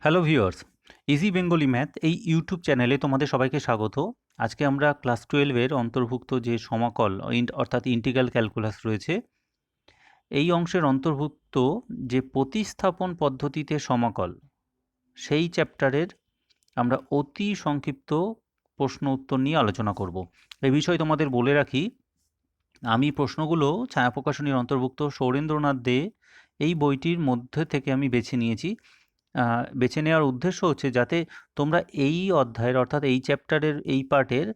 Hello viewers, easy Bengali math এই YouTube চ্যানেলে তোমাদের সবাইকে স্বাগত। আজকে আমরা ক্লাস 12-এর অন্তর্ভুক্ত যে সমাকল অর্থাৎ ইন্টিগ্রাল ক্যালকুলাস রয়েছে, এই অংশের অন্তর্ভুক্ত যে প্রতিস্থাপন পদ্ধতিতে সমাকল, সেই চ্যাপ্টারের আমরা অতি সংক্ষিপ্ত প্রশ্ন উত্তর নিয়ে আলোচনা করব। এই বিষয়ে তোমাদের বলে রাখি, আমি প্রশ্নগুলো ছায়া প্রকাশনীর অন্তর্ভুক্ত সৌরেন্দ্রনাথ দে এই বইটির মধ্যে থেকে আমি বেছে নিয়েছি। বেছে নেওয়ার উদ্দেশ্য হচ্ছে যাতে তোমরা এই অধ্যায়ের অর্থাৎ এই চ্যাপ্টারের এই পার্টের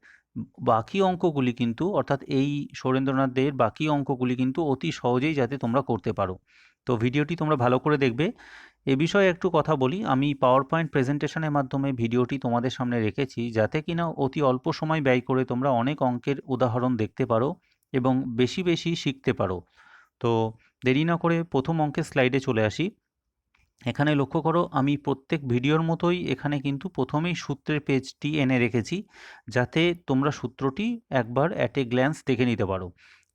বাকি অঙ্কগুলি কিন্তু অর্থাৎ এই সৌরেন্দ্রনাথ দের বাকি অঙ্কগুলি কিন্তু অতি সহজেই যাতে তোমরা করতে পারো। তো ভিডিওটি তোমরা ভালো করে দেখবে। এ বিষয়ে একটু কথা বলি, আমি পাওয়ার পয়েন্ট প্রেজেন্টেশনের মাধ্যমে ভিডিওটি তোমাদের সামনে রেখেছি যাতে কিনা অতি অল্প সময় ব্যয় করে তোমরা অনেক অঙ্কের উদাহরণ দেখতে পারো এবং বেশি বেশি শিখতে পারো। তো দেরি না করে প্রথম অঙ্কের স্লাইডে চলে আসি। এখানে লক্ষ্য করো, আমি প্রত্যেক ভিডিওর মতোই এখানে কিন্তু প্রথমেই সূত্রের পেজটি এনে রেখেছি যাতে তোমরা সূত্রটি একবার অ্যাট এ গ্ল্যান্স দেখে নিতে পারো।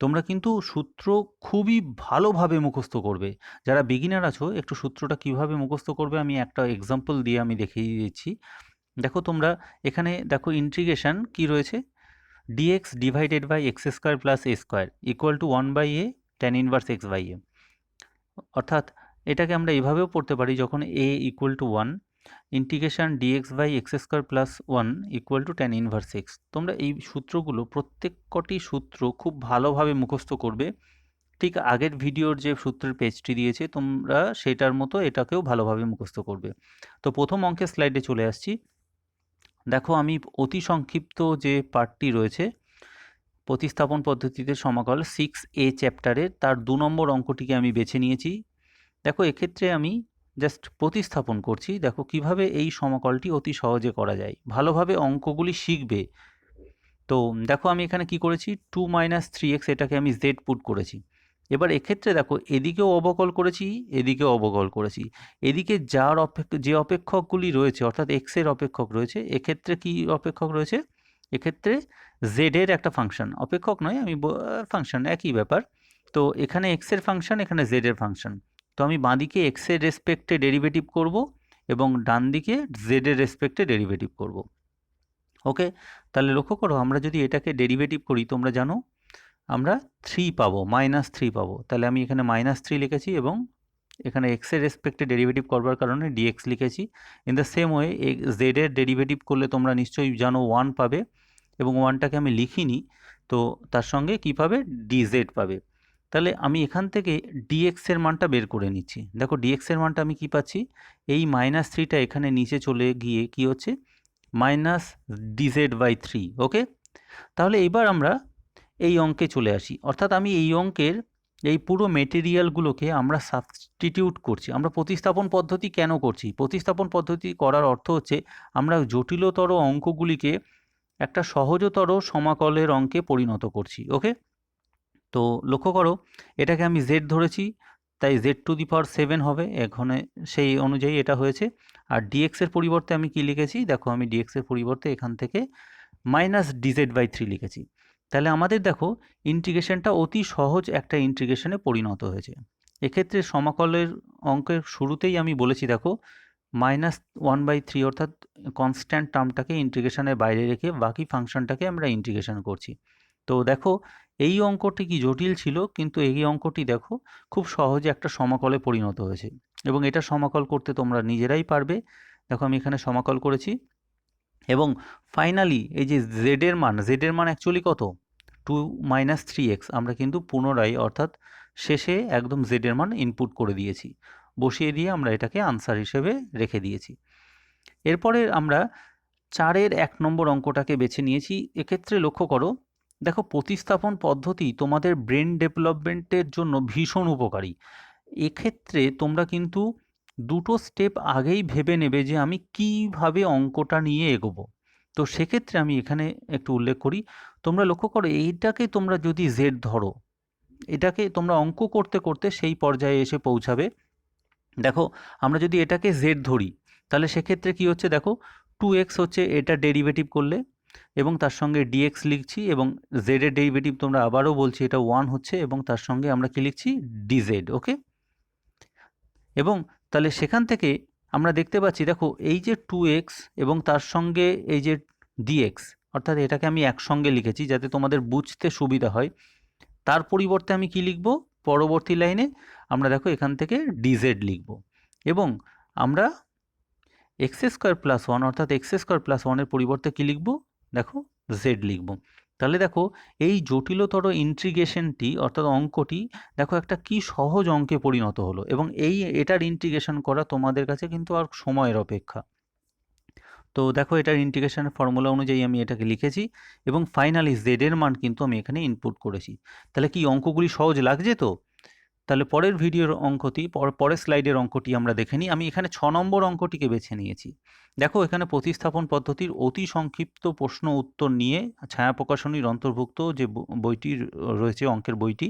তোমরা কিন্তু সূত্র খুবই ভালোভাবে মুখস্থ করবে। যারা বিগিনার আছো, একটু সূত্রটা কিভাবে মুখস্থ করবে আমি একটা এক্সাম্পল দিয়ে আমি দেখিয়ে দিচ্ছি। দেখো তোমরা এখানে দেখো ইন্টিগ্রেশন কি রয়েছে, d x divided by x square plus a square equal to 1/a tan inverse x by a. অর্থাৎ এটাকে আমরা এভাবেও পড়তে পারি, যখন a equal to 1 integration d x by x square plus 1 equal to tan inverse x. তোমরা এই সূত্রগুলো প্রত্যেকটি সূত্র খুব ভালোভাবে মুখস্থ করবে। ঠিক আগের ভিডিওর যে সূত্রের পেজটি দিয়েছে তোমরা সেটার মতো এটাকেও ভালোভাবে মুখস্থ করবে। তো প্রথম অঙ্কের স্লাইডে চলে আসছি। দেখো আমি অতি সংক্ষিপ্ত যে পার্টটি রয়েছে প্রতিস্থাপন পদ্ধতিতে সমাকল 6a চ্যাপ্টারের তার 2 নম্বর অঙ্কটিকে আমি বেছে নিয়েছি। দেখো এক্ষেত্রে আমি জাস্ট প্রতিস্থাপন করছি। দেখো কিভাবে এই সমাকলটি অতি সহজে করা যায়, ভালোভাবে অঙ্কগুলি শিখবে। তো দেখো আমি এখানে কি করেছি, 2 - 3x এটাকে আমি z পুট করেছি। এবার এক্ষেত্রে দেখো এদিকেও অবকল করেছি, এদিকেও অবকল করেছি। এদিকে যে অপেক্ষকগুলি রয়েছে অর্থাৎ x এর অপেক্ষক রয়েছে, এক্ষেত্রে কি অপেক্ষক রয়েছে, এক্ষেত্রে z এর একটা ফাংশন, অপেক্ষক নয় আমি ফাংশন একই ব্যাপার। তো এখানে x এর ফাংশন, এখানে z এর ফাংশন। তো আমি বাঁদিকে x এর রেসপেক্টে ডেরিভেটিভ করব এবং ডান দিকে z এর রেসপেক্টে ডেরিভেটিভ করব। ওকে, তাহলে লক্ষ্য করো আমরা যদি এটাকে ডেরিভেটিভ করি তোমরা জানো আমরা 3 পাবো, -3 পাবো। তাহলে আমি এখানে -3 লিখেছি এবং এখানে x এর রেসপেক্টে ডেরিভেটিভ করবার কারণে dx লিখেছি। In the same way z এর ডেরিভেটিভ করলে তোমরা নিশ্চয়ই জানো 1 পাবে এবং 1টাকে আমি লিখিনি, তো তার সঙ্গে কি পাবে, dz পাবে। তাহলে আমি এখান থেকে dx এর মানটা বের করে নিচ্ছি। দেখো dx এর মানটা আমি কি পাচ্ছি, এই -3টা এখানে নিচে চলে গিয়ে কি হচ্ছে, -dz/3। ওকে, তাহলে এবার আমরা এই অঙ্কে চলে আসি। অর্থাৎ আমি এই অঙ্কের এই পুরো মেটেরিয়ালগুলোকে আমরা সাবস্টিটিউট করছি। আমরা প্রতিস্থাপন পদ্ধতি কেন করছি, প্রতিস্থাপন পদ্ধতি করার অর্থ হচ্ছে আমরা জটিলতর অঙ্কগুলিকে একটা সহজতর সমাকলের অঙ্কে পরিণত করছি। ওকে, তো লক্ষ্য করো এটাকে আমি z ধরেছি, তাই z⁴ হবে এখানে, সেই অনুযায়ী এটা হয়েছে। আর dx এর পরিবর্তে আমি কি লিখেছি, দেখো আমি dx এর পরিবর্তে এখান থেকে -dz/3 লিখেছি। তাহলে আমাদের দেখো ইন্টিগ্রেশনটা অতি সহজ একটা ইন্টিগ্রেশনে পরিণত হয়েছে। এক্ষেত্রে সমাকলের অঙ্কের শুরুতেই আমি বলেছি দেখো -1/3 অর্থাৎ কনস্ট্যান্ট টার্মটাকে ইন্টিগ্রেশনের বাইরে রেখে বাকি ফাংশনটাকে আমরা ইন্টিগ্রেশন করছি। তো দেখো এই অঙ্কটি কি জটিল ছিল, কিন্তু এই অঙ্কটি দেখো খুব সহজে একটা সমাকলে পরিণত হয়েছে এবং এটা সমাকল করতে তোমরা নিজেরাই পারবে। দেখো আমি এখানে সমাকল করেছি এবং ফাইনালি এই যে z এর মান অ্যাকচুয়ালি কত, 2 - 3x। আমরা কিন্তু পুনরায় অর্থাৎ শেষে একদম z এর মান ইনপুট করে দিয়েছি, বসিয়ে দিয়ে আমরা এটাকে আনসার হিসেবে রেখে দিয়েছি। এরপরে আমরা 4-এর 1 নম্বর অঙ্কটাকে বেছে নিয়েছি। এক্ষেত্রে লক্ষ্য করো, দেখো প্রতিস্থাপন পদ্ধতি তোমাদের ব্রেন ডেভেলপমেন্টের জন্য ভীষণ উপকারী। এক্ষেত্রে তোমরা কিন্তু দুটো স্টেপ আগেই ভেবে নেবে যে আমি কিভাবে অঙ্কটা নিয়ে এগোবো। তো সেক্ষেত্রে আমি এখানে একটু উল্লেখ করি, তোমরা লক্ষ্য করো এইটাকে তোমরা যদি z ধরো, এটাকে তোমরা অঙ্ক করতে করতে সেই পর্যায়ে এসে পৌঁছাবে। দেখো আমরা যদি এটাকে z ধরি তাহলে সেক্ষেত্রে কি হচ্ছে, দেখো 2x হচ্ছে এটা ডেরিভেটিভ করলে এবং তার সঙ্গে dx লিখছি এবং z এর ডেরিভেটিভ তোমরা আবারও বলছি এটা 1 হচ্ছে এবং তার সঙ্গে আমরা কি লিখছি, dz। ওকে, এবং তাহলে সেখান থেকে আমরা দেখতে পাচ্ছি, দেখো এই যে 2x এবং তার সঙ্গে এই যে dx, অর্থাৎ এটাকে আমি একসঙ্গে লিখেছি যাতে তোমাদের বুঝতে সুবিধা হয়। তার পরিবর্তে আমি কি লিখব, পরবর্তী লাইনে আমরা দেখো এখান থেকে dz লিখব, এবং আমরা এক্স স্কোয়ার প্লাস ওয়ান অর্থাৎ এক্স স্কোয়ার প্লাস ওয়ানের পরিবর্তে কী লিখব, দেখো জেড লিখব। তাহলে দেখো এই জটিলতর ইন্টিগ্রেশনটি অর্থাৎ অঙ্কটি দেখো একটা কি সহজ অঙ্কে পরিণত হলো, এবং এটার ইন্টিগ্রেশন করা তোমাদের কাছে কিন্তু আর সময়ের অপেক্ষা। তো দেখো এটার ইন্টিগ্রেশনের ফর্মুলা অনুযায়ী আমি এটাকে লিখেছি, এবং ফাইনালি জেডের মান কিন্তু আমি এখানে ইনপুট করেছি। তাহলে কি অঙ্কগুলি সহজ লাগছে তো? তাহলে পরের ভিডিওর অঙ্কটি, পরের স্লাইডের অঙ্কটি আমরা দেখে নিই। আমি এখানে 6 নম্বর অঙ্কটিকে বেছে নিয়েছি। দেখো এখানে প্রতিস্থাপন পদ্ধতির অতি সংক্ষিপ্ত প্রশ্ন উত্তর নিয়ে ছায়া প্রকাশনীর অন্তর্ভুক্ত যে বইটি রয়েছে, অঙ্কের বইটি,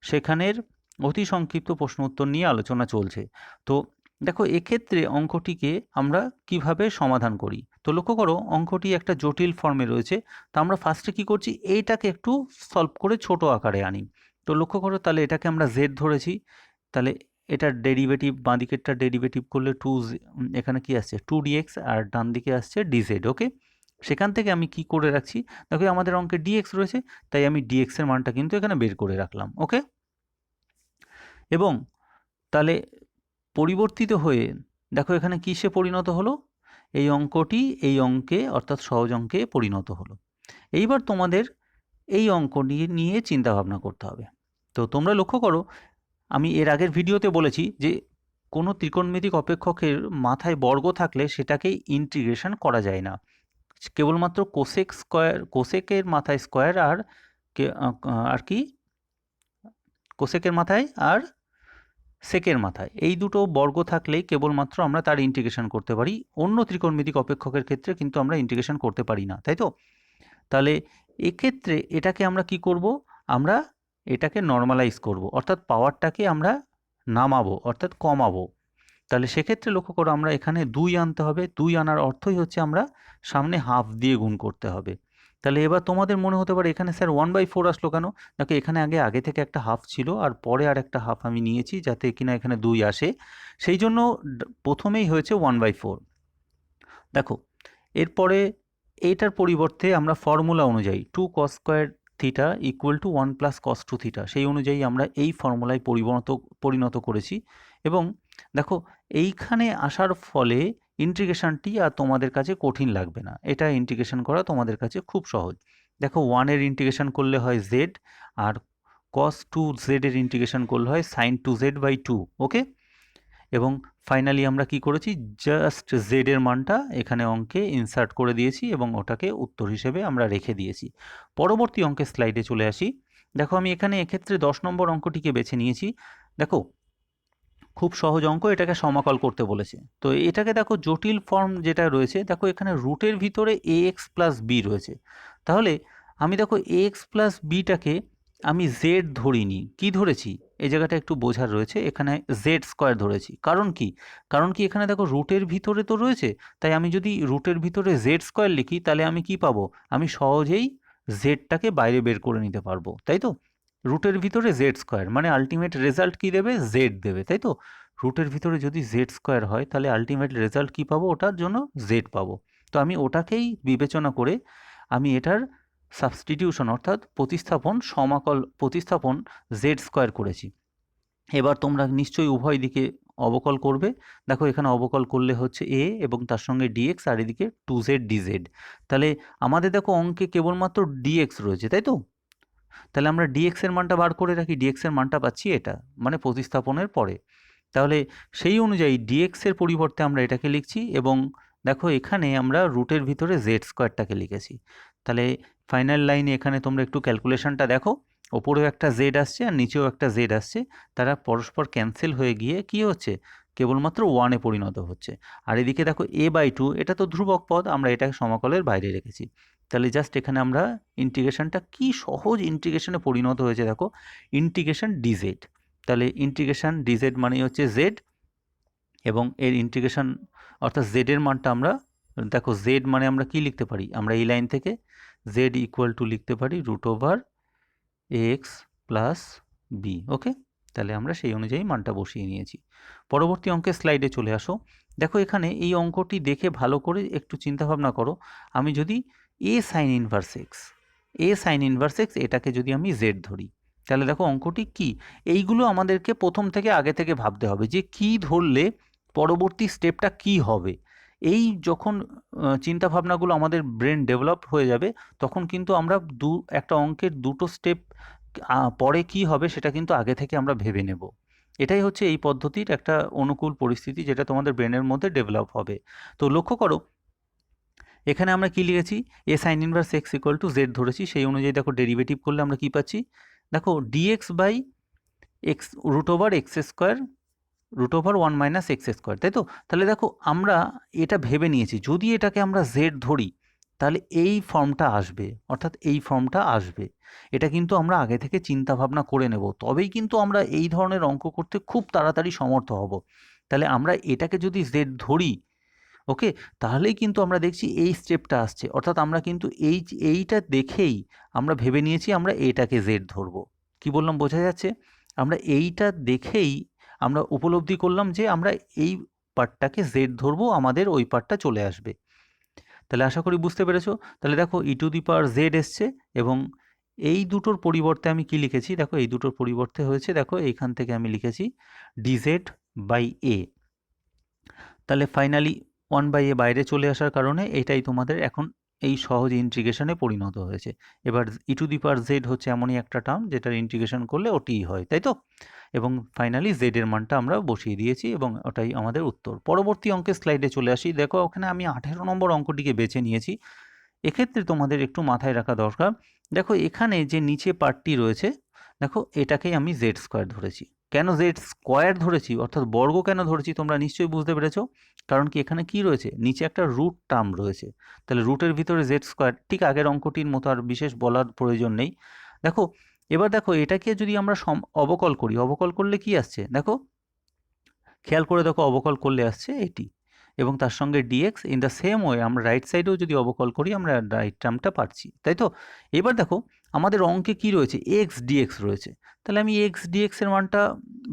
সেখানের অতি সংক্ষিপ্ত প্রশ্ন উত্তর নিয়ে আলোচনা চলছে। তো দেখো এক্ষেত্রে অঙ্কটিকে আমরা কিভাবে সমাধান করি। তো লক্ষ্য করো অঙ্কটি একটা জটিল ফর্মে রয়েছে। তো আমরা ফার্স্টে কী করছি, এইটাকে একটু সলভ করে ছোট আকারে আনি। তো লক্ষ্য করো তাহলে এটাকে আমরা জেড ধরেছি, তাহলে এটার ডেরিভেটিভ, বাঁ দিকেরটা ডেরিভেটিভ করলে এখানে কি আসছে 2dx, আর ডান দিকে আসছে dz। ওকে, সেখান থেকে আমি কি করে রাখছি, দেখো আমাদের অঙ্কে dx রয়েছে, তাই আমি dx এর মানটা কিন্তু এখানে বের করে রাখলাম। ওকে, এবং তাহলে পরিবর্তিত হয়ে দেখো এখানে কিসে পরিণত হলো, এই অঙ্কটি এই অঙ্কে অর্থাৎ সহজ অঙ্কে পরিণত হলো। এইবার তোমাদের এই অঙ্ক নিয়ে চিন্তা ভাবনা করতে হবে। তো তোমরা লক্ষ্য করো, আমি এর আগের ভিডিওতে বলেছি যে কোনো ত্রিকোণমিতিক অপেক্ষকের মাথায় বর্গ থাকলে সেটাকে ইন্টিগ্রেশন করা যায় না, কেবলমাত্র কোসেকের মাথায় স্কোয়ার আর কি কোসেকের মাথায় আর সেকের মাথায় এই দুটো বর্গ থাকলেই কেবলমাত্র আমরা তার ইন্টিগ্রেশন করতে পারি। অন্য ত্রিকোণমিতিক অপেক্ষকের ক্ষেত্রে কিন্তু আমরা ইন্টিগ্রেশন করতে পারি না, তাই তো? তাহলে এক্ষেত্রে এটাকে আমরা কি করব, আমরা এটাকে নর্মালাইজ করব, অর্থাৎ পাওয়ারটাকে আমরা নামাবো অর্থাৎ কমাবো। তাহলে সেক্ষেত্রে লক্ষ্য করো আমরা এখানে 2 আনতে হবে। 2 আনার অর্থই হচ্ছে আমরা সামনে হাফ দিয়ে গুণ করতে হবে। তাহলে এবার তোমাদের মনে হতে পারে এখানে স্যার 1/4 আসলো কেন? দেখো এখানে আগে থেকে একটা হাফ ছিল, আর পরে আর একটা হাফ আমি নিয়েছি যাতে কিনা এখানে 2 আসে, সেই জন্য প্রথমেই হয়েছে 1/4। দেখো এরপরে এইটার পরিবর্তে আমরা ফর্মুলা অনুযায়ী 2 cos square theta equal to 1 plus cos 2 theta, সেই অনুযায়ী আমরা এই ফর্মুলায় পরিণত করেছি। এবং দেখো এইখানে আসার ফলে ইন্টিগ্রেশনটি আর তোমাদের কাছে কঠিন লাগবে না, এটা ইন্টিগ্রেশন করা তোমাদের কাছে খুব সহজ। দেখো 1-এর ইন্টিগ্রেশন করলে হয় z, আর cos 2z এর ইন্টিগ্রেশন করলে হয় sin 2z/2। ওকে, এবং ফাইনালি আমরা কি করেছি, জাস্ট জেড এর মানটা এখানে অঙ্কে ইনসার্ট করে দিয়েছি এবং ওটাকে উত্তর হিসেবে আমরা রেখে দিয়েছি। পরবর্তী অঙ্কের স্লাইডে চলে আসি। দেখো আমি এখানে এক্ষেত্রে 10 নম্বর অঙ্কটিকে বেছে নিয়েছি। দেখো খুব সহজ অঙ্ক, এটাকে সমাকল করতে বলেছে। তো এটাকে দেখো জটিল ফর্ম যেটা রয়েছে, দেখো এখানে রুটের ভিতরে ax প্লাস বি রয়েছে। তাহলে আমি দেখো ax প্লাস বিটাকে আমি জেড ধরিনি, কি ধরেছি এই জায়গাটা একটু বোঝার রয়েছে, এখানে জেড স্কোয়ার ধরেছি। কারণ কি এখানে দেখো রুটের ভিতরে তো রয়েছে, তাই আমি যদি রুটের ভিতরে জেড স্কোয়ার লিখি তাহলে আমি কি পাবো, আমি সহজেই জেডটাকে বাইরে বের করে নিতে পারবো, তাই তো? রুটের ভিতরে জেড স্কোয়ার মানে আলটিমেট রেজাল্ট কি দেবে, জেড দেবে, তাই তো? রুটের ভিতরে যদি জেড স্কোয়ার হয় তাহলে আলটিমেট রেজাল্ট কি পাবো, ওটার জন্য জেড পাবো। তো আমি ওটাকেই বিবেচনা করে আমি এটার সাবস্টিটিউশন অর্থাৎ প্রতিস্থাপন জেড স্কোয়ার করেছি। এবার তোমরা নিশ্চয়ই উভয় দিকে অবকল করবে। দেখো এখানে অবকল করলে হচ্ছে a এবং তার সঙ্গে dx, আর এদিকে 2z dz। তাহলে আমাদের দেখো অঙ্কে কেবলমাত্র dx রয়েছে, তাই তো? তাহলে আমরা dx এর মানটা বার করে রাখি, dx এর মানটা পাচ্ছি এটা, মানে প্রতিস্থাপনের পরে। তাহলে সেই অনুযায়ী dx এর পরিবর্তে আমরা এটাকে লিখছি, এবং দেখো এখানে আমরা রুটের ভিতরে জেড স্কোয়ারটাকে লিখেছি। তাহলে ফাইনাল লাইনে এখানে তোমরা একটু ক্যালকুলেশনটা দেখো, ওপরেও একটা জেড আসছে আর নিচেও একটা জেড আসছে, তারা পরস্পর ক্যান্সেল হয়ে গিয়ে কি হচ্ছে, কেবলমাত্র 1-এ পরিণত হচ্ছে। আর এদিকে দেখো a/2, এটা তো ধ্রুবক পদ, আমরা এটাকে সমাকলের বাইরে রেখেছি। তাহলে জাস্ট এখানে আমরা ইন্টিগ্রেশনটা কি সহজ ইন্টিগ্রেশনে পরিণত হয়েছে, দেখো ইন্টিগ্রেশন ডিজেড। তাহলে ইন্টিগ্রেশন ডিজেড মানেই হচ্ছে জেড, এবং এর ইন্টিগ্রেশন অর্থাৎ জেডের মানটা আমরা দেখো জেড মানে আমরা কি লিখতে পারি, আমরা এই লাইন থেকে জেড ইকুয়াল টু লিখতে পারি √(x + b)। ওকে, তাহলে আমরা সেই অনুযায়ী মানটা বসিয়ে নিয়েছি। পরবর্তী অঙ্কের স্লাইডে চলে আসো। দেখো এখানে এই অঙ্কটি দেখে ভালো করে একটু চিন্তাভাবনা করো। আমি যদি এ সাইন ইনভার্স এক্স এটাকে যদি আমি জেড ধরি, তাহলে দেখো অঙ্কটি কি, এইগুলো আমাদেরকে প্রথম থেকে আগে থেকে ভাবতে হবে যে কি ধরলে পরবর্তী স্টেপটা কি হবে। এই যখন চিন্তাভাবনাগুলো আমাদের ব্রেন ডেভেলপ হয়ে যাবে, তখন কিন্তু আমরা একটা অঙ্কের দুটো স্টেপ পরে কি হবে সেটা কিন্তু আগে থেকে আমরা ভেবে নেব। এটাই হচ্ছে এই পদ্ধতির একটা অনুকূল পরিস্থিতি, যেটা তোমাদের ব্রেনের মধ্যে ডেভেলপ হবে। তো লক্ষ্য করো এখানে আমরা কি লিখেছি, a sine inverse x equal to z ধরেছি, সেই অনুযায়ী দেখো ডেরিভেটিভ করলে আমরা কি পাচ্ছি, দেখো dx by x root over x square root over 1 minus x square, তাই তো? তাহলে দেখো আমরা এটা ভেবে নিয়েছি, যদি এটাকে আমরা জেড ধরি তাহলে এই ফর্মটা আসবে, অর্থাৎ এই ফর্মটা আসবে। এটা কিন্তু আমরা আগে থেকে চিন্তা ভাবনা করে নেব, তবেই কিন্তু আমরা এই ধরনের অঙ্ক করতে খুব তাড়াতাড়ি সমর্থ হব। তাহলে আমরা এটাকে যদি জেড ধরি, ওকে, তাহলেই কিন্তু আমরা দেখছি এই স্টেপটা আসছে, অর্থাৎ আমরা কিন্তু এইটা দেখেই আমরা ভেবে নিয়েছি আমরা এটাকে জেড ধরবো। কি বললাম বোঝা যাচ্ছে? আমরা এইটা দেখেই আমরা উপলব্ধি করলাম যে আমরা এই পার্টটাকে জেড ধরবো, আমাদের ওই পার্টটা চলে আসবে। তাহলে আশা করি বুঝতে পেরেছো। তাহলে দেখো ই টু দি পাওয়ার জেড এসছে, এবং এই দুটোর পরিবর্তে আমি কি লিখেছি, দেখো এই দুটোর পরিবর্তে হয়েছে, দেখো এইখান থেকে আমি লিখেছি ডিজেড বাই এ। তাহলে ফাইনালি 1/a বাইরে চলে আসার কারণে এটাই তোমাদের এখন এই সহজ ইন্টিগ্রেশনে পরিণত হয়েছে। এবার ই টু দি পাওয়ার জেড হচ্ছে এমনই একটা টার্ম যেটার ইন্টিগ্রেশন করলে ওটিই হয়, তাই তো? এবং ফাইনালি জেডের মানটা আমরা বসিয়ে দিয়েছি এবং ওটাই আমাদের উত্তর। পরবর্তী অঙ্কের স্লাইডে চলে আসি। দেখো ওখানে আমি 18 নম্বর অঙ্কটিকে বেছে নিয়েছি। এক্ষেত্রে তোমাদের একটু মাথায় রাখা দরকার, দেখো এখানে যে নিচে পার্টটি রয়েছে, দেখো এটাকেই আমি জেড স্কোয়ার ধরেছি। কেন জেড স্কোয়ার ধরেছি, অর্থাৎ বর্গ কেন ধরেছি, তোমরা নিশ্চয়ই বুঝতে পেরেছো। কারণ কি, এখানে কি রয়েছে, নিচে একটা রুট টার্ম রয়েছে, তাহলে রুটের ভিতরে জেড স্কোয়ার, ঠিক আগের অঙ্কটির মতো, আর বিশেষ বলার প্রয়োজন নেই। দেখো এবার দেখো এটাকে যদি আমরা অবকল করি, অবকল করলে কি আসছে, দেখো খেয়াল করে দেখো, অবকল করলে আসছে এটি, এবং তার সঙ্গে dx. In the same way আমরা রাইট সাইডেও যদি অবকল করি আমরা রাইট টার্মটা পাচ্ছি, তাই তো? এবার দেখো আমাদের অঙ্কে কি রয়েছে, এক্স ডিএক্স রয়েছে, তাহলে আমি এক্স ডিএক্স এর মানটা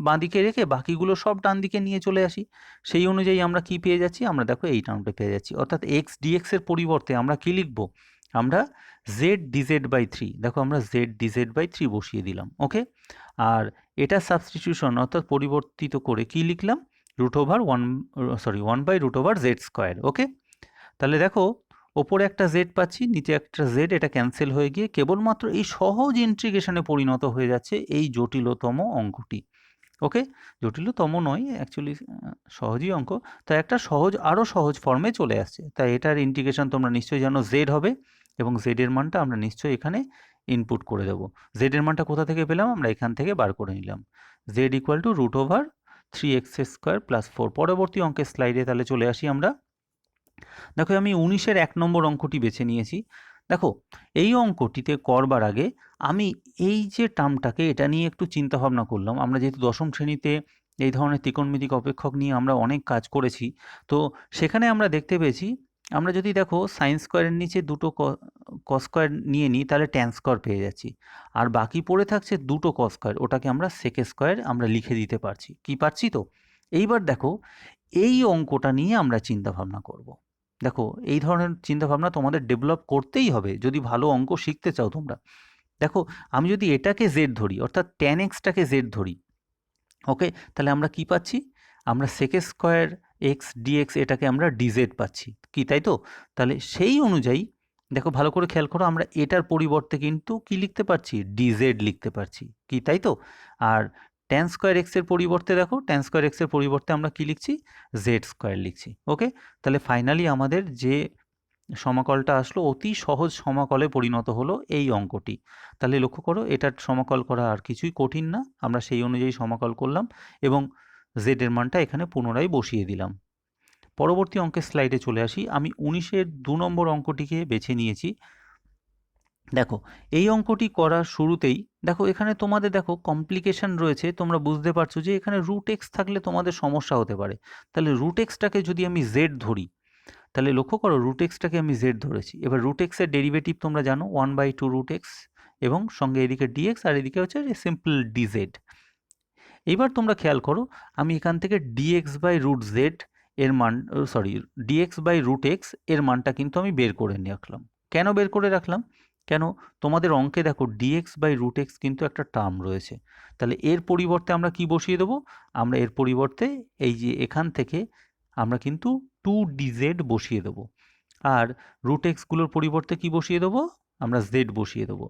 বাঁদিকে রেখে বাকিগুলো সব ডান দিকে নিয়ে চলে আসি। সেই অনুযায়ী আমরা কি পেয়ে যাচ্ছি, আমরা দেখো এই টার্মটা পেয়ে যাচ্ছি, অর্থাৎ এক্স ডিএক্স এর পরিবর্তে আমরা কি লিখব, আমরা জেড ডিজেড বাই 3, দেখো আমরা জেড ডিজেড বাই 3 বসিয়ে দিলাম, ওকে। আর এটা সাবস্টিটিউশন, অর্থাৎ পরিবর্তিত করে কি লিখলাম, one by root over z square, okay. তাহলে দেখো ওপরে একটা জেড পাচ্ছি, নিচে একটা জেড, এটা ক্যান্সেল হয়ে গিয়ে কেবলমাত্র এই সহজ ইন্টিগ্রেশনে পরিণত হয়ে যাচ্ছে এই জটিলতম অঙ্কটি, ওকে। জটিলতম নয়, অ্যাকচুয়ালি সহজই অঙ্ক, তাই একটা সহজ, আরও সহজ ফর্মে চলে আসছে। তাই এটার ইন্টিগ্রেশন তোমরা নিশ্চয়ই জানো জেড হবে, এবং জেডের মানটা আমরা নিশ্চয়ই এখানে ইনপুট করে দেবো। জেডের মানটা কোথা থেকে পেলাম, আমরা এখান থেকে বার করে নিলাম, z equal to root over 3x square plus 4। পরবর্তী অঙ্কের স্লাইডে তাহলে চলে আসি আমরা। দেখো আমি 19-এর 1 নম্বর অঙ্কটি বেছে নিয়েছি। দেখো এই অঙ্কটিতে করবার আগে আমি এই যে টার্মটাকে, এটা নিয়ে একটু চিন্তা ভাবনা করলাম। আমরা যেহেতু দশম শ্রেণীতে এই ধরনের ত্রিকোণমিতিক অপেক্ষক নিয়ে আমরা অনেক কাজ করেছি, তো সেখানে আমরা দেখতে পেয়েছি, আমরা যদি দেখো সাইন স্কোয়ারের নিচে দুটো কস স্কোয়ার নিয়ে নিই, তাহলে ট্যান স্কোয়ার পেয়ে যাচ্ছি, আর বাকি পড়ে থাকছে দুটো কস স্কোয়ার, ওটাকে আমরা সেক স্কোয়ার আমরা লিখে দিতে পারছি, কি পারছি তো? এইবার দেখো এই অঙ্কটা নিয়ে আমরা চিন্তা ভাবনা করব। দেখো এই ধরনের চিন্তাভাবনা তোমাদের ডেভেলপ করতেই হবে যদি ভালো অঙ্ক শিখতে চাও তোমরা। দেখো আমি যদি এটাকে জেড ধরি, অর্থাৎ ট্যান এক্সটাকে জেড ধরি, ওকে, তাহলে আমরা কি পাচ্ছি, আমরা সেক স্কোয়ার এক্স ডিএক্স এটাকে আমরা ডিজেড পাচ্ছি, কি তাই তো? তাহলে সেই অনুযায়ী দেখো ভালো করে খেয়াল করো, আমরা এটার পরিবর্তে কিন্তু কি লিখতে পারছি, ডিজেড লিখতে পারছি, কি তাই তো? আর ট্যান স্কোয়ার এক্সের পরিবর্তে দেখো, ট্যান স্কোয়ার এক্সের পরিবর্তে আমরা কি লিখছি, জেড স্কোয়ার লিখছি, ওকে। তাহলে ফাইনালি আমাদের যে সমাকলটা আসলো অতি সহজ সমাকলে পরিণত হলো এই অঙ্কটি। তাহলে লক্ষ্য করো এটার সমাকল করা আর কিছুই কঠিন না, আমরা সেই অনুযায়ী সমাকল করলাম এবং জেডের মানটা এখানে পুনরায় বসিয়ে দিলাম। পরবর্তী অঙ্কের স্লাইডে চলে আসি। আমি 19-এর 2 নম্বর অঙ্কটিকে বেছে নিয়েছি। দেখো এই অঙ্কটি করার শুরুতেই দেখো এখানে তোমাদের দেখো কমপ্লিকেশন রয়েছে, তোমরা বুঝতে পারছো যে এখানে রুট এক্স থাকলে তোমাদের সমস্যা হতে পারে। তাহলে রুট এক্সটাকে যদি আমি জেড ধরি, তাহলে লক্ষ্য করো রুট এক্সটাকে আমি জেড ধরেছি। এবার রুট এক্সের ডেরিভেটিভ তোমরা জানো 1/2 রুট এক্স, এবং সঙ্গে এদিকে ডিএক্স আর এদিকে হচ্ছে সিম্পল ডিজেড। এইবার তোমরা খেয়াল করো, আমি এখান থেকে dx বাই রুট জেড এর মান, dx বাই রুট এক্স এর মানটা কিন্তু আমি বের করে নিয়ে রাখলাম। কেন বের করে রাখলাম? কেন? তোমাদের অঙ্কে দেখো dx বাই রুট এক্স কিন্তু একটা টার্ম রয়েছে, তাহলে এর পরিবর্তে আমরা কি বসিয়ে দেবো? আমরা এর পরিবর্তে এই যে এখান থেকে আমরা কিন্তু 2dz বসিয়ে দেবো, আর রুট এক্সগুলোর পরিবর্তে কি বসিয়ে দেবো? আমরা z বসিয়ে দেবো।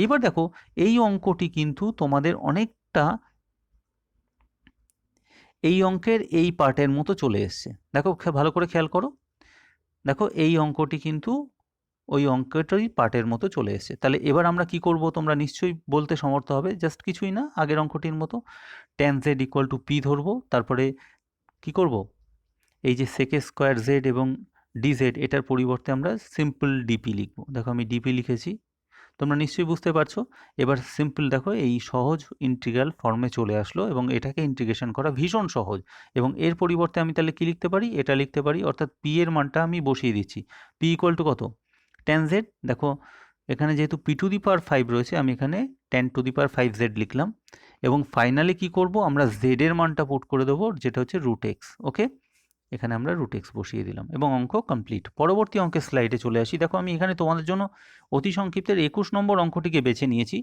এইবার দেখো, এই অঙ্কটি কিন্তু তোমাদের অনেকটা এই অঙ্কের এই পার্টের মতো চলে এসছে। দেখো ভালো করে খেয়াল করো, দেখো এই অঙ্কটি কিন্তু ওই অঙ্কটাই পার্টের মতো চলে এসছে। তাহলে এবার আমরা কি করব তোমরা নিশ্চয়ই বলতে সমর্থ হবে, জাস্ট কিছুই না, আগের অঙ্কটির মতো tan z equal to P ধরবো, তারপরে কি করব, এই যে sec স্কোয়ার জেড এবং dz এটার পরিবর্তে আমরা সিম্পল ডিপি লিখব। দেখো আমি ডিপি লিখেছি, তোমরা নিশ্চয়ই বুঝতে পারছো। এবার সিম্পল দেখো এই সহজ ইন্টিগ্রাল ফর্মে চলে আসলো এবং এটাকে ইন্টিগ্রেশন করা ভীষণ সহজ। এবং এর পরিবর্তে আমি তাহলে কি লিখতে পারি? এটা লিখতে পারি, অর্থাৎ পি এর মানটা আমি বসিয়ে দিচ্ছি। পি ইকুয়াল টু কত? tan z। দেখো এখানে যেহেতু পি টু দি পাওয়ার 5 রয়েছে, আমি এখানে tan two the power 5z লিখলাম। এবং ফাইনালি কি করব, আমরা z এর মানটা পুট করে দেবো, যেটা হচ্ছে রুট এক্স। ওকে, এখানে আমরা রুট এক্স বসিয়ে দিলাম এবং অঙ্ক কমপ্লিট। পরবর্তী অঙ্কের স্লাইডে চলে আসি। দেখো আমি এখানে তোমাদের জন্য অতি সংক্ষিপ্তের 21 নম্বর অঙ্কটিকে বেছে নিয়েছি।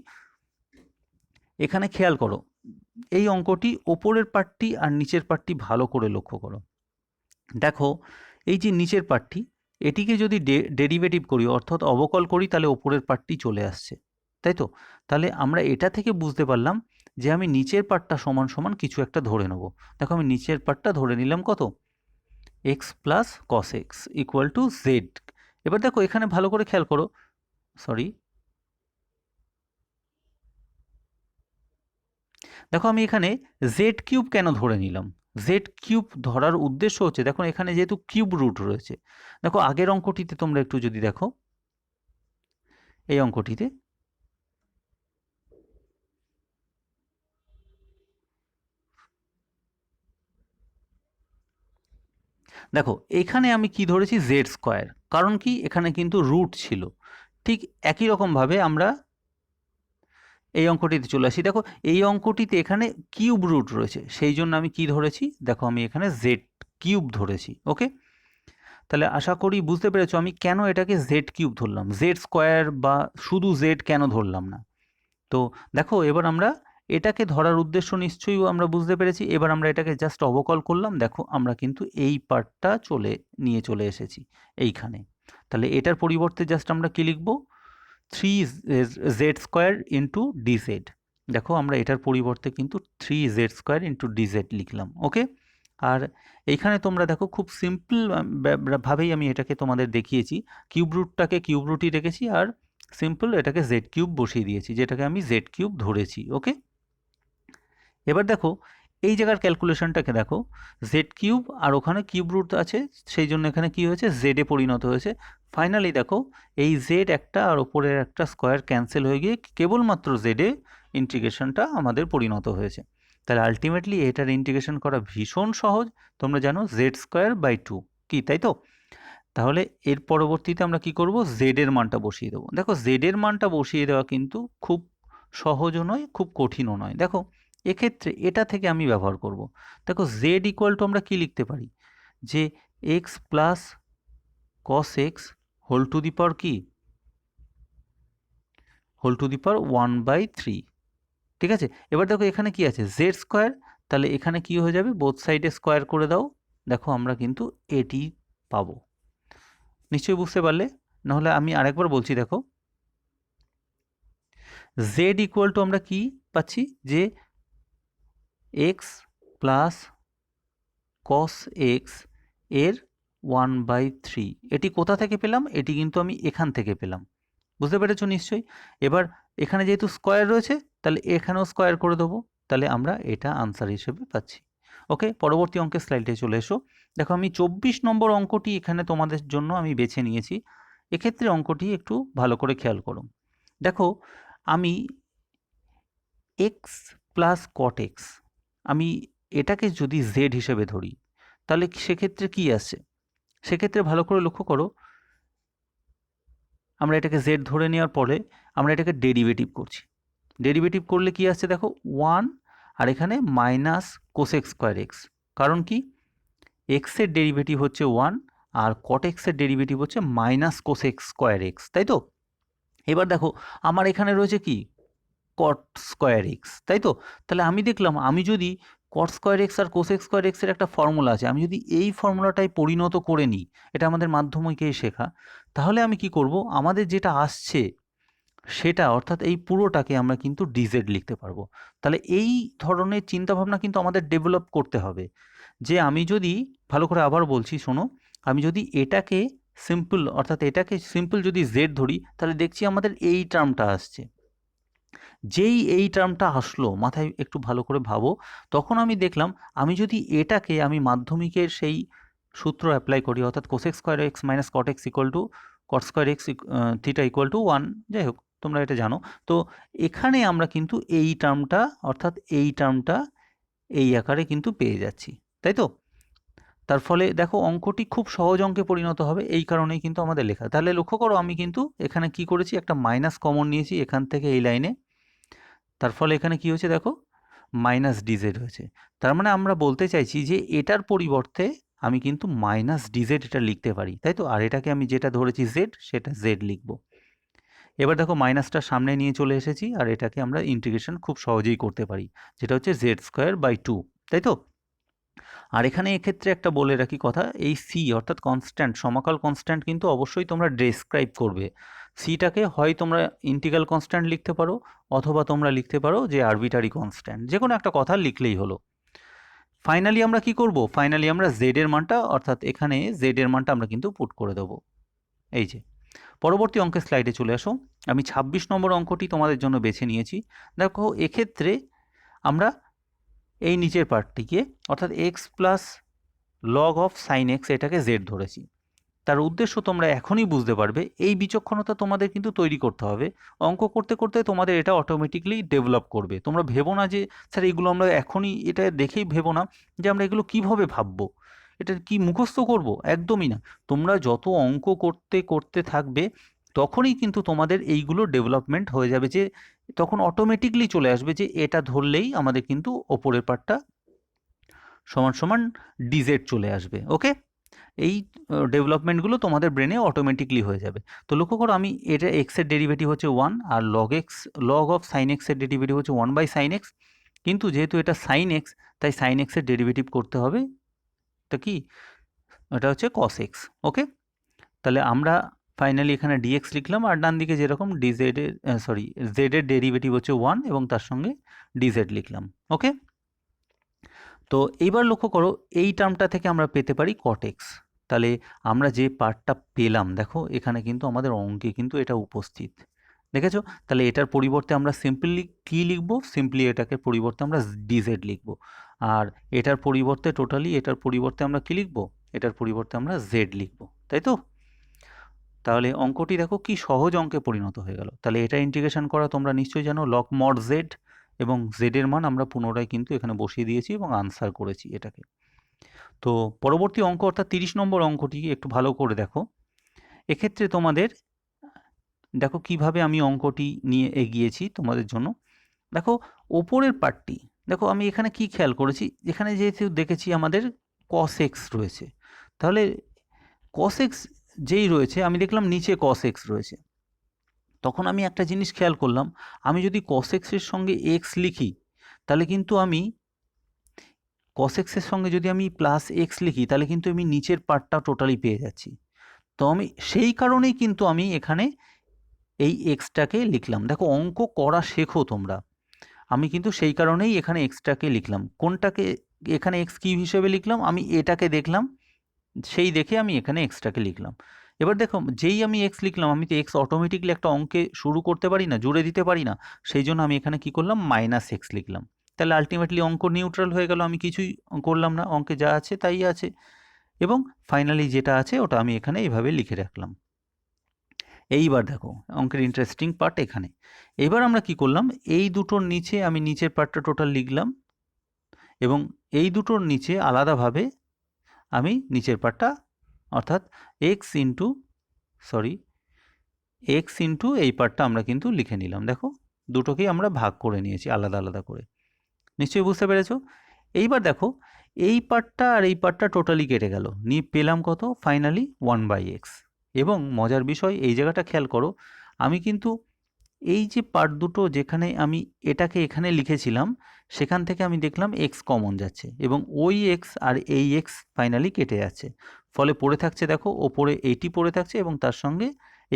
এখানে খেয়াল করো, এই অঙ্কটি ওপরের পার্টটি আর নিচের পার্টটি ভালো করে লক্ষ্য করো। দেখো এই যে নিচের পার্টটি, এটিকে যদি ডেরিভেটিভ করি অর্থাৎ অবকল করি, তাহলে ওপরের পার্টটি চলে আসছে, তাই তো? তাহলে আমরা এটা থেকে বুঝতে পারলাম যে আমি নিচের পার্টটা সমান সমান কিছু একটা ধরে নেব। দেখো আমি নিচের পার্টটা ধরে নিলাম কত? x plus cos x equal to Z. এবার দেখো এখানে ভালো করে খেয়াল করো, দেখো আমি এখানে জেড কিউব কেন ধরে নিলাম? জেড কিউব ধরার উদ্দেশ্য হচ্ছে, দেখো এখানে যেহেতু কিউব রুট রয়েছে, দেখো আগের অঙ্কটিতে তোমরা একটু যদি দেখো, এই অঙ্কটিতে দেখো এখানে আমি কি ধরেছি? Z square. কারণ কি? এখানে কিন্তু রুট ছিল। ঠিক একই রকমভাবে আমরা এই অঙ্কটিতে চলে আসি। দেখো এই অঙ্কটিতে এখানে কিউব রুট রয়েছে, সেই জন্য আমি কি ধরেছি? দেখো আমি এখানে জেড কিউব ধরেছি। ওকে, তাহলে আশা করি বুঝতে পেরেছো আমি কেন এটাকে জেড কিউব ধরলাম, জেড স্কোয়ার বা শুধু জেড কেন ধরলাম না। তো দেখো এবার আমরা এটাকে ধরার উদ্দেশ্য নিশ্চয়ই আমরা বুঝতে পেরেছি। এবার আমরা এটাকে জাস্ট অবকল করলাম, দেখো আমরা কিন্তু এই পার্টটা নিয়ে চলে এসেছি এইখানে। তাহলে এটার পরিবর্তে জাস্ট আমরা কি লিখব? 3z square into DZ. দেখো আমরা এটার পরিবর্তে কিন্তু 3z স্কোয়ার ইন্টু ডিজেড লিখলাম। ওকে, আর এইখানে তোমরা দেখো খুব সিম্পল ভাবেই আমি এটাকে তোমাদের দেখিয়েছি। কিউব রুটটাকে কিউব রুটই রেখেছি, আর সিম্পল এটাকে জেড কিউব বসিয়ে দিয়েছি, যেটাকে আমি জেড কিউব ধরেছি। ওকে, এবার দেখো এই জায়গার ক্যালকুলেশনটাকে দেখো, জেড কিউব আর ওখানে কিউব রুট আছে, সেই জন্য এখানে কি হয়েছে? জেডে পরিণত হয়েছে। ফাইনালি দেখো এই জেড একটা আর ওপরের একটা স্কোয়ার ক্যান্সেল হয়ে গিয়ে কেবলমাত্র জেডে ইন্টিগ্রেশনটা আমাদের পরিণত হয়েছে। তাহলে আলটিমেটলি এটার ইন্টিগ্রেশন করা ভীষণ সহজ। তোমরা জানো জেড স্কোয়ার বাই 2 কি, তাই তো? তাহলে এর পরবর্তীতে আমরা কি করব? জেড এর মানটা বসিয়ে দেবো। দেখো জেড এর মানটা বসিয়ে দেওয়া কিন্তু খুব সহজও নয়, খুব কঠিনও নয়। দেখো এক্ষেত্রে এটা থেকে আমি ব্যবহার করব। দেখো জেড ইকুয়াল টু আমরা কি লিখতে পারি? যে x plus cos x whole to the power কি? Whole to the power 1/3। ঠিক আছে, এবার দেখো এখানে কি আছে? Z square. তাহলে এখানে কি হয়ে যাবে? বোথ সাইডে স্কোয়ার করে দাও, দেখো আমরা কিন্তু এটি পাবো। নিশ্চয়ই বুঝতে পারলে? নাহলে আমি আরেকবার বলছি, দেখো জেড ইকুয়াল টু আমরা কি পাচ্ছি? যে এক্স প্লাস কস এক্স এর 1/3। এটি কোথা থেকে পেলাম? এটি কিন্তু আমি এখান থেকে পেলাম। বুঝতে পেরেছো নিশ্চয়ই? এবার এখানে যেহেতু স্কোয়ার রয়েছে, তাহলে এখানেও স্কোয়ার করে দেবো, তাহলে আমরা এটা আনসার হিসেবে পাচ্ছি। ওকে, পরবর্তী অঙ্কের স্লাইডে চলে এসো। দেখো আমি 24 নম্বর অঙ্কটি এখানে তোমাদের জন্য আমি বেছে নিয়েছি। এক্ষেত্রে অঙ্কটি একটু ভালো করে খেয়াল করো। দেখো আমি এক্স প্লাস কট এক্স, আমি এটাকে যদি জেড হিসেবে ধরি, তাহলে সেক্ষেত্রে কি আসছে? সেক্ষেত্রে ভালো করে লক্ষ্য করো, আমরা এটাকে জেড ধরে নেওয়ার পরে আমরা এটাকে ডেরিভেটিভ করছি। ডেরিভেটিভ করলে কি আসছে? দেখো 1 আর এখানে মাইনাস কোসেক স্কোয়ার এক্স। কারণ কি, এক্সের ডেরিভেটিভ হচ্ছে 1 আর কট এক্সের ডেরিভেটিভ হচ্ছে মাইনাস কোসেক স্কোয়ার এক্স, তাই তো? এবার দেখো আমার এখানে রয়েছে কি, কট স্কোয়ার এক্স, তাই তো? তাহলে আমি দেখলাম আমি যদি কট স্কোয়ার এক্স আর কোসেক স্কোয়ার এক্সের একটা ফর্মুলা আছে, আমি যদি এই ফর্মুলাটাই পরিণত করে নিই, এটা আমাদের মাধ্যমিকেই শেখা, তাহলে আমি কি করব, আমাদের যেটা আসছে সেটা অর্থাৎ এই পুরোটাকে আমরা কিন্তু ডিজেড লিখতে পারবো। তাহলে এই ধরনের চিন্তাভাবনা কিন্তু আমাদের ডেভেলপ করতে হবে, যে আমি যদি, ভালো করে আবার বলছি শোনো, আমি যদি এটাকে সিম্পল অর্থাৎ এটাকে সিম্পল যদি জেড ধরি, তাহলে দেখছি আমাদের এই টার্মটা আসছে। যেই এই টার্মটা আসলো, মাথায় একটু ভালো করে ভাবো, তখন আমি দেখলাম আমি যদি এটাকে আমি মাধ্যমিকের সেই সূত্র অ্যাপ্লাই করি, অর্থাৎ cosec square x minus cot x equal two cot square x theta equal to 1, যাই হোক তোমরা এটা জানো। তো এখানে আমরা কিন্তু এই টার্মটা অর্থাৎ এই টার্মটা এই আকারে কিন্তু পেয়ে যাচ্ছি, তাই তো? তার ফলে দেখো অঙ্কটি খুব সহজ অঙ্কে পরিণত হবে, এই কারণেই কিন্তু আমাদের লেখা। তাহলে লক্ষ্য করো আমি কিন্তু এখানে কি করেছি, একটা মাইনাস কমন নিয়েছি এখান থেকে এই লাইনে, তার ফলে এখানে কি হয়েছে দেখো, মাইনাস ডিজেড হয়েছে। তার মানে আমরা বলতে চাইছি যে এটার পরিবর্তে আমি কিন্তু মাইনাস ডিজেড এটা লিখতে পারি, তাই তো? আর এটাকে আমি যেটা ধরেছি জেড, সেটা জেড লিখব। এবার দেখো মাইনাসটা সামনে নিয়ে চলে এসেছি, আর এটাকে আমরা ইন্টিগ্রেশন খুব সহজেই করতে পারি, যেটা হচ্ছে জেড স্কোয়ার বাই 2, তাই তো? আর এখানে এক্ষেত্রে একটা বলে রাখি কথা, এই সি অর্থাৎ কনস্ট্যান্ট, সমাকল কনস্ট্যান্ট কিন্তু অবশ্যই তোমরা ডেসক্রাইব করবে। সিটাকে হয় তোমরা ইন্টিগ্রাল কনস্ট্যান্ট লিখতে পারো, অথবা তোমরা লিখতে পারো যে আরবিটারি কনস্ট্যান্ট, যে কোনো একটা কথা লিখলেই হলো। ফাইনালি আমরা কি করব, ফাইনালি আমরা জেড এর মানটা অর্থাৎ এখানে জেড এর মানটা আমরা কিন্তু পুট করে দেবো। এই যে পরবর্তী অঙ্কের স্লাইডে চলে আসো, আমি 26 নম্বর অঙ্কটি তোমাদের জন্য বেছে নিয়েছি। দেখো এক্ষেত্রে আমরা এই নিচের পার্টটিকে অর্থাৎ x plus log of sine x এটাকে জেড ধরেছি। তার উদ্দেশ্য তোমরা এখনই বুঝতে পারবে, এই বিচক্ষণতা তোমাদের কিন্তু তৈরি করতে হবে। অঙ্ক করতে করতে তোমাদের এটা অটোমেটিকলি ডেভেলপ করবে। তোমরা ভেবো না যে স্যার এগুলো আমরা এখনই এটা দেখেই ভেবো না যে আমরা এগুলো কিভাবে ভাববো, এটা কি মুখস্থ করব, একদমই না। তোমরা যত অঙ্ক করতে করতে থাকবে তখনই কিন্তু তোমাদের এইগুলো ডেভেলপমেন্ট হয়ে যাবে, যে তখন অটোমেটিকলি চলে আসবে যে এটা ধরলেই আমাদের কিন্তু ওপরের পার্টটা সমান সমান ডিজেড চলে আসবে। ওকে, এই ডেভেলপমেন্টগুলো তোমাদের ব্রেনে অটোমেটিকলি হয়ে যাবে। তো লক্ষ্য করো আমি এটা এক্সের ডেরিভেটিভ হচ্ছে 1 আর লগ অফ সাইন এক্সের ডেরিভেটিভ হচ্ছে 1 বাই সাইন এক্স, কিন্তু যেহেতু এটা সাইন এক্স তাই সাইন এক্সের ডেরিভেটিভ করতে হবে, এটা কি, এটা হচ্ছে কস এক্স। ওকে, তাহলে আমরা ফাইনালি এখানে ডিএক্স লিখলাম, আর ডান দিকে যেরকম ডিজেডের জেডের ডেরিভেটিভ হচ্ছে 1 এবং তার সঙ্গে ডিজেড লিখলাম। ওকে, তো এইবার লক্ষ্য করো এই টার্মটা থেকে আমরা পেতে পারি কট এক্স। তাহলে আমরা যে পার্টটা পেলাম দেখো এখানে কিন্তু আমাদের অঙ্কে কিন্তু এটা উপস্থিত, দেখেছো? তাহলে এটার পরিবর্তে আমরা সিম্পলি কি লিখব, সিম্পলি এটাকে পরিবর্তে আমরা ডিজেড লিখব, আর এটার পরিবর্তে টোটালি এটার পরিবর্তে আমরা কি লিখব, এটার পরিবর্তে আমরা জেড লিখব, তাই তো? তাহলে অঙ্কটি দেখো কি সহজ অঙ্কে পরিণত হয়ে গেল। তাহলে এটা ইন্টিগ্রেশন করা তোমরা নিশ্চয়ই জানো, লগ মড জেড, এবং জেডের মান আমরা পুনরায় কিন্তু এখানে বসিয়ে দিয়েছি এবং আনসার করেছি এটাকে। তো পরবর্তী অঙ্ক অর্থাৎ 30 নম্বর অঙ্কটি একটু ভালো করে দেখো। এক্ষেত্রে তোমাদের দেখো কিভাবে আমি অঙ্কটি নিয়ে এগিয়েছি তোমাদের জন্য। দেখো ওপরের পার্টটি, দেখো আমি এখানে কি খেয়াল করেছি, এখানে যেহেতু দেখেছি আমাদের কস এক্স রয়েছে, তাহলে কস এক্স যেই রয়েছে আমি দেখলাম নিচে কস এক্স রয়েছে, তখন আমি একটা জিনিস খেয়াল করলাম, আমি যদি কস এক্সের সঙ্গে এক্স লিখি তাহলে কিন্তু আমি কস এক্সের সঙ্গে যদি আমি প্লাস এক্স লিখি তাহলে কিন্তু আমি নিচের পার্টটা টোটালি পেয়ে যাচ্ছি। তো আমি সেই কারণেই কিন্তু আমি এখানে এই এক্সটাকে লিখলাম। দেখো অঙ্ক করা শেখো তোমরা, আমি কিন্তু সেই কারণেই এখানে এক্সটাকে লিখলাম। কোনটাকে এখানে এক্স কী হিসেবে লিখলাম, আমি এটাকে দেখলাম, সেই দেখে আমি এখানে এক্সটাকে লিখলাম। এবার দেখো যেই আমি এক্স লিখলাম, আমি তো এক্স অটোমেটিকলি একটা অঙ্কে শুরু করতে পারি না, জুড়ে দিতে পারি না, সেই জন্য আমি এখানে কি করলাম, মাইনাস এক্স লিখলাম। তাহলে আলটিমেটলি অঙ্ক নিউট্রাল হয়ে গেল, আমি কিছুই করলাম না, অঙ্কে যা আছে তাই আছে, এবং ফাইনালি যেটা আছে ওটা আমি এখানে এইভাবে লিখে রাখলাম। এইবার দেখো অঙ্কের ইন্টারেস্টিং পার্ট এখানে। এবার আমরা কি করলাম, এই দুটোর নিচে আমি নিচের পার্টটা টোটাল লিখলাম, এবং এই দুটোর নিচে আলাদাভাবে আমি নিচের পার্টটা অর্থাৎ এক্স ইন্টু এই পার্টটা আমরা কিন্তু লিখে নিলাম। দেখো দুটোকেই আমরা ভাগ করে নিয়েছি আলাদা আলাদা করে। নিশ্চয়ই বুঝতে পেরেছো। এইবার দেখো এই পার্টটা আর এই পার্টটা টোটালি কেটে গেল, নিয়ে পেলাম কত, ফাইনালি 1/x। এবং মজার বিষয় এই জায়গাটা খেয়াল করো, আমি কিন্তু এই যে পার্ট দুটো যেখানে আমি এটাকে এখানে লিখেছিলাম সেখান থেকে আমি দেখলাম x কমন যাচ্ছে এবং ওই x আর এই x ফাইনালি কেটে যাচ্ছে, ফলে পড়ে থাকছে দেখো ওপরে এইটি পড়ে থাকছে এবং তার সঙ্গে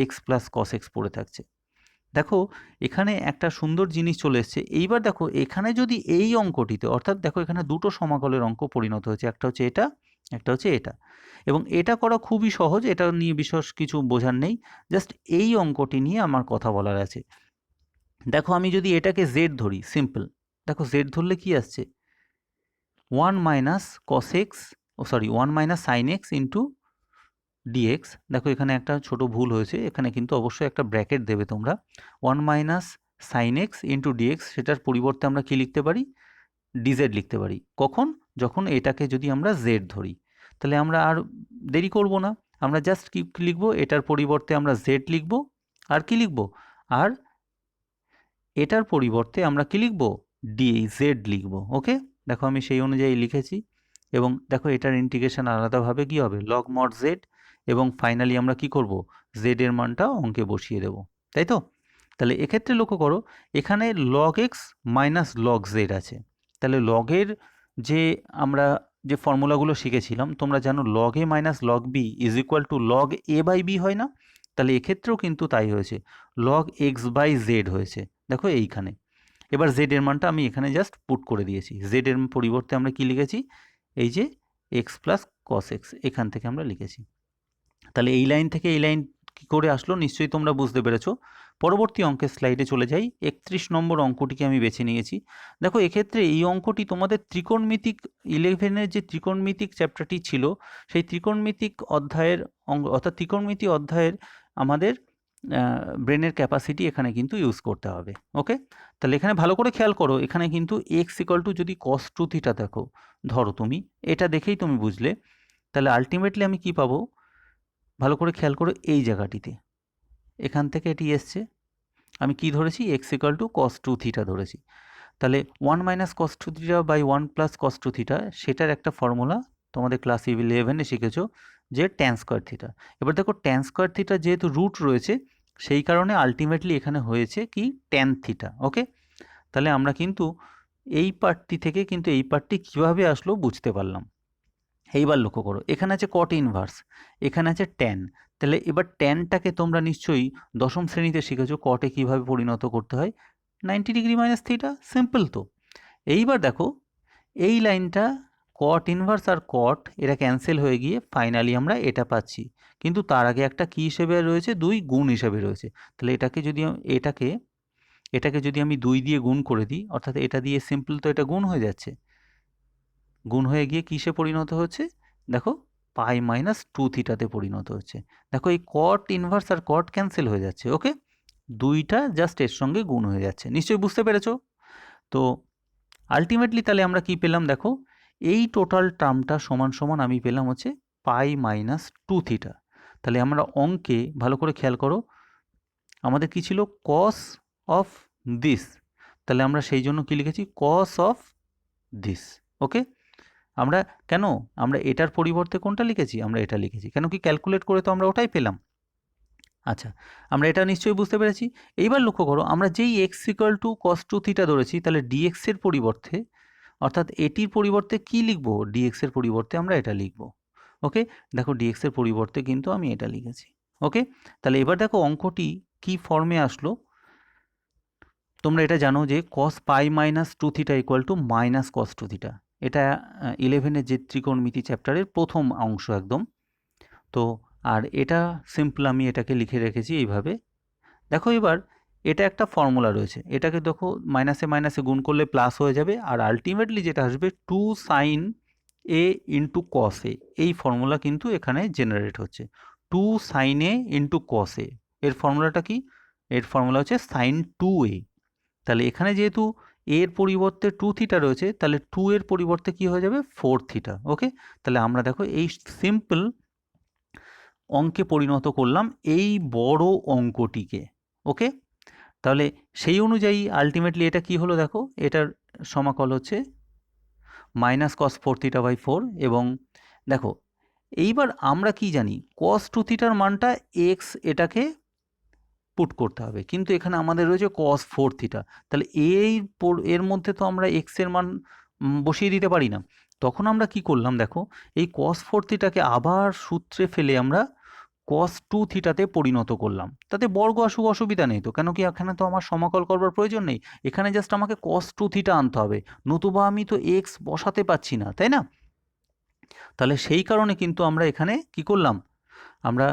x প্লাস cos x পড়ে থাকছে। দেখো এখানে একটা সুন্দর জিনিস চলে এসছে। এইবার দেখো এখানে যদি এই অঙ্কটিতে, অর্থাৎ দেখো এখানে দুটো সমাকলের অঙ্ক পরিণত হয়েছে, একটা হচ্ছে এটা, একটা হচ্ছে এটা, এবং এটা করা খুবই সহজ, এটা নিয়ে বিশেষ কিছু বোঝার নেই, জাস্ট এই অঙ্কটি নিয়ে আমার কথা বলার আছে। দেখো আমি যদি এটাকে z ধরি, সিম্পল, দেখো z ধরলে কি আসছে, 1 minus cos x, sorry 1 minus sine x into dx. দেখো এখানে একটা ছোট ভুল হয়েছে, এখানে কিন্তু অবশ্যই একটা ব্র্যাকেট দেবে তোমরা। 1 minus sine x into dx, সেটার পরিবর্তে আমরা কি লিখতে পারি, ডিজেড লিখতে পারি। কখন, যখন এটাকে যদি আমরা জেড ধরি, তাহলে আমরা আর দেরি করব না, আমরা জাস্ট কি লিখব, এটার পরিবর্তে আমরা জেড লিখব, আর কি লিখব, আর এটার পরিবর্তে আমরা কি লিখব, জেড লিখব। ওকে, দেখো আমি সেই অনুযায়ী লিখেছি, এবং দেখো এটার ইন্টিগ্রেশন আলাদাভাবে কি হবে, লগ মড জেড, এবং ফাইনালি আমরা কি করব, জেড এর মানটা অঙ্কে বসিয়ে দেব, তাই তো। তাহলে এক্ষেত্রে লক্ষ্য করো এখানে log x minus log Z আছে, তাহলে লগের যে আমরা যে ফর্মুলাগুলো শিখেছিলাম তোমরা জানো, log a minus log b is equal to log a by b হয় না, তাহলে এক্ষেত্রেও কিন্তু তাই হয়েছে, লগ এক্স বাই জেড হয়েছে, দেখো এইখানে। এবার জেড এর মানটা আমি এখানে জাস্ট পুট করে দিয়েছি, জেড এর পরিবর্তে আমরা কি লিখেছি, এই যে এক্স প্লাস কস এক্স, এখান থেকে আমরা লিখেছি। তাহলে এই লাইন থেকে এই লাইন কী করে আসলো নিশ্চয়ই তোমরা বুঝতে পেরেছো। পরবর্তী অঙ্কের স্লাইডে চলে যাই, 31 নম্বর অঙ্কটিকে আমি বেছে নিয়েছি। দেখো এক্ষেত্রে এই অঙ্কটি তোমাদের ত্রিকোণমিতিক 11-এর যে ত্রিকোণমিতিক চ্যাপ্টারটি ছিল, সেই ত্রিকোণমিতিক অধ্যায়ের অর্থাৎ ত্রিকোণমিতি অধ্যায়ের আমাদের ব্রেনের ক্যাপাসিটি এখানে কিন্তু ইউজ করতে হবে। ওকে, তাহলে এখানে ভালো করে খেয়াল করো, এখানে কিন্তু এক্স ইকুয়াল টু যদি cos 2θ দেখো, ধরো তুমি এটা দেখেই তুমি বুঝলে, তাহলে আলটিমেটলি আমি কি পাবো, ভালো করে খেয়াল করো এই জায়গাটিতে, এখান থেকে এটি এসছে, আমি কি ধরেছি, এক্স ইকুয়াল টু cos 2θ ধরেছি, তাহলে 1 minus cos 2θ by 1 plus cos 2θ, সেটার একটা ফর্মুলা তোমাদের ক্লাস 11-এ শিখেছো, যে ট্যান স্কোয়ার থিটা। এবার দেখো ট্যান স্কোয়ার থিটা যেহেতু রুট রয়েছে, সেই কারণে আলটিমেটলি এখানে হয়েছে কি, ট্যান থিটা। ওকে, তাহলে আমরা কিন্তু এই পার্টটি থেকে কিন্তু এই পার্টটি কীভাবে আসলো বুঝতে পারলাম। এইবার লক্ষ্য করো এখানে আছে কট ইনভার্স, এখানে আছে ট্যান, তাহলে এবার ট্যানটাকে তোমরা নিশ্চয়ই দশম শ্রেণীতে শিখেছো কটে কীভাবে পরিণত করতে হয়, 90 ডিগ্রি মাইনাস থিটা, সিম্পল তো। এইবার দেখো এই লাইনটা কট ইনভার্স আর কট এরা ক্যান্সেল হয়ে গিয়ে ফাইনালি আমরা এটা পাচ্ছি, কিন্তু তার আগে একটা কী হিসেবে রয়েছে, 2 গুণ হিসেবে রয়েছে, তাহলে এটাকে যদি আমি 2 দিয়ে গুণ করে দিই, অর্থাৎ এটা দিয়ে সিম্পল তো এটা গুণ হয়ে যাচ্ছে, গুণ হয়ে গিয়ে কিসে পরিণত হচ্ছে, দেখো পাই মাইনাস 2θতে পরিণত হচ্ছে। দেখো এই কট ইনভার্স আর কট ক্যান্সেল হয়ে যাচ্ছে। ওকে, দুইটা জাস্ট এর সঙ্গে গুণ হয়ে যাচ্ছে, নিশ্চয়ই বুঝতে পেরেছো। তো আলটিমেটলি তাহলে আমরা কি পেলাম, দেখো এই টোটাল টার্মটা সমান সমান আমি পেলাম হচ্ছে পাই মাইনাস 2θ। তাহলে আমরা অঙ্কে ভালো করে খেয়াল করো, আমাদের কি ছিল, কস অফ দিস, তাহলে আমরা সেই জন্য কি লিখেছি, কস অফ দিস। ওকে, আমরা কেন, আমরা এটার পরিবর্তে কোনটা লিখেছি, আমরা এটা লিখেছি কেন, কি ক্যালকুলেট করে তো আমরা ওটাই পেলাম। আচ্ছা, আমরা এটা নিশ্চয়ই বুঝতে পেরেছি। এইবার লক্ষ্য করো আমরা যেই এক্স ইকুয়াল টু কস 2θ ধরেছি, তাহলে ডিএক্সের পরিবর্তে, অর্থাৎ এটির পরিবর্তে কি লিখবো, ডিএক্সের পরিবর্তে আমরা এটা লিখব। ওকে, দেখো ডিএক্সের পরিবর্তে কিন্তু আমি এটা লিখেছি। ওকে, তাহলে এবার দেখো অঙ্কটি কি ফর্মে আসলো, তোমরা এটা জানো যে cos pi minus 2θ equal to minus cos 2θ, এটা 11-এর যে ত্রিকোণমিতি চ্যাপ্টারের প্রথম অংশ একদম। তো আর এটা সিম্পল আমি এটাকে লিখে রেখেছি এইভাবে। দেখো এবার এটা একটা ফর্মুলা রয়েছে, এটাকে দেখো মাইনাসে মাইনাসে গুণ করলে প্লাস হয়ে যাবে, আর আলটিমেটলি যেটা আসবে 2 সাইন এ ইন্টু কস এ, এই ফর্মুলা কিন্তু এখানে জেনারেট হচ্ছে, 2 সাইন এ ইন্টু কস এ, এর ফর্মুলাটা কি, এর ফর্মুলা হচ্ছে সাইন 2a। তাহলে এখানে যেহেতু এর পরিবর্তে 2θ রয়েছে, তাহলে 2 এর পরিবর্তে কি হয়ে যাবে, 4θ। ওকে, তাহলে আমরা দেখো এই সিম্পল অঙ্কে পরিণত করলাম এই বড় অঙ্কটিকে। ওকে, তাহলে সেই অনুযায়ী আলটিমেটলি এটা কি হলো, দেখো এটার সমাকল হচ্ছে মাইনাস কস 4 থিটা বাই 4 এবং দেখো এইবার আমরা কি জানি কস 2 থিটার মানটা এক্স এটাকে পুট করতে হবে, কিন্তু এখানে আমাদের রয়েছে কস 4 থিটা, তাহলে এর মধ্যে তো আমরা এক্স এর মান বসিয়ে দিতে পারি না। তখন আমরা কি করলাম দেখো, এই কস 4 থিটাকে আবার সূত্রে ফেলে আমরা কস 2 থিটাতে পরিণত করলাম, তাতে বর্গ আসুক অসুবিধা নেই তো, কেন কি এখানে তো আমার সমাকল করবার প্রয়োজন নেই, এখানে জাস্ট আমাকে কস 2 থিটা আনতে হবে, নতুবা আমি তো এক্স বসাতে পারছি না, তাই না? তাহলে সেই কারণে কিন্তু আমরা এখানে কি করলাম, আমরা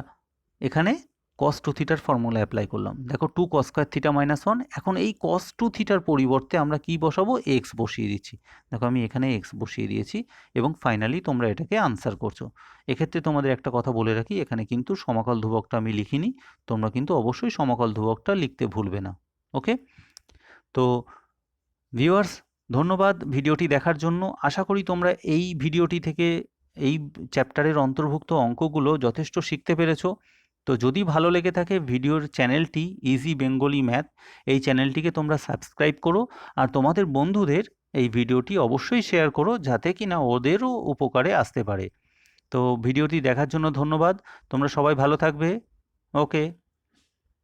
এখানে cos 2 থিটার ফর্মুলা অ্যাপ্লাই করলাম। দেখো 2 cos স্কয়ার থিটা মাইনাস 1, এখন এই cos 2 থিটার পরিবর্তে আমরা কি বসাবো, x বসিয়ে দিচ্ছি। দেখো আমি এখানে x বসিয়ে দিয়েছি এবং ফাইনালি তোমরা এটাকে আনসার করছো। এক্ষেত্রে তোমাদের একটা কথা বলে রাখি, এখানে কিন্তু সমাকল ধ্রুবকটা আমি লিখিনি, তোমরা কিন্তু অবশ্যই সমাকল ধ্রুবকটা লিখতে ভুলবে না। ওকে, তো ভিউয়ার্স ধন্যবাদ ভিডিওটি দেখার জন্য। আশা করি তোমরা এই ভিডিওটি থেকে এই চ্যাপ্টারের অন্তর্ভুক্ত অঙ্কগুলো যথেষ্ট শিখতে পেরেছো। তো যদি ভালো লেগে থাকে ভিডিওর চ্যানেলটি ইজি বেঙ্গলি ম্যাথ, এই চ্যানেলটিকে তোমরা সাবস্ক্রাইব করো আর তোমাদের বন্ধুদের এই ভিডিওটি অবশ্যই শেয়ার করো, যাতে কিনা ওদেরও উপকারে আসতে পারে। তো ভিডিওটি দেখার জন্য ধন্যবাদ, তোমরা সবাই ভালো থাকবে। ওকে।